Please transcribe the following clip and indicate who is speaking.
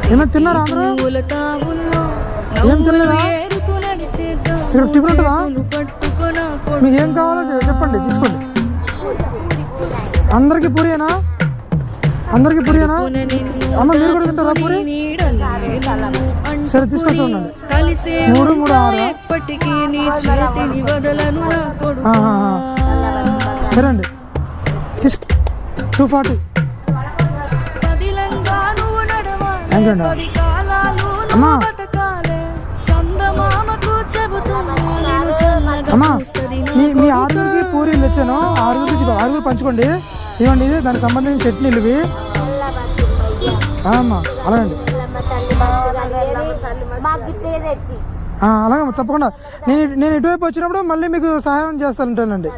Speaker 1: ఏమైనా తిన్నారా అందరూ? ఏం తినలేదా? ఇక్కడ టిఫిన్ ఉంటుందా? మీకు ఏం కావాలో చెప్పండి, తీసుకోండి. అందరికి పూరియేనా? అందరికి పూరియేనా? అమ్మ మీరు కూడా తింటారా పూరి? సరే తీసుకొచ్చి ఉండండి. 3, 3, 6 సరే అండి, 240. థ్యాంక్ యూ అండి. అమ్మా అమ్మా మీ 6గురికి పూరీలు తెచ్చాను. 6గురు పంచుకోండి. ఇవ్వండి, ఇది దానికి సంబంధించిన చట్నీలు ఇవి. అమ్మా అలాగండి, అలాగే తప్పకుండా. నేను ఇటువైపు వచ్చినప్పుడు మళ్ళీ మీకు సహాయం చేస్తానంటానండి.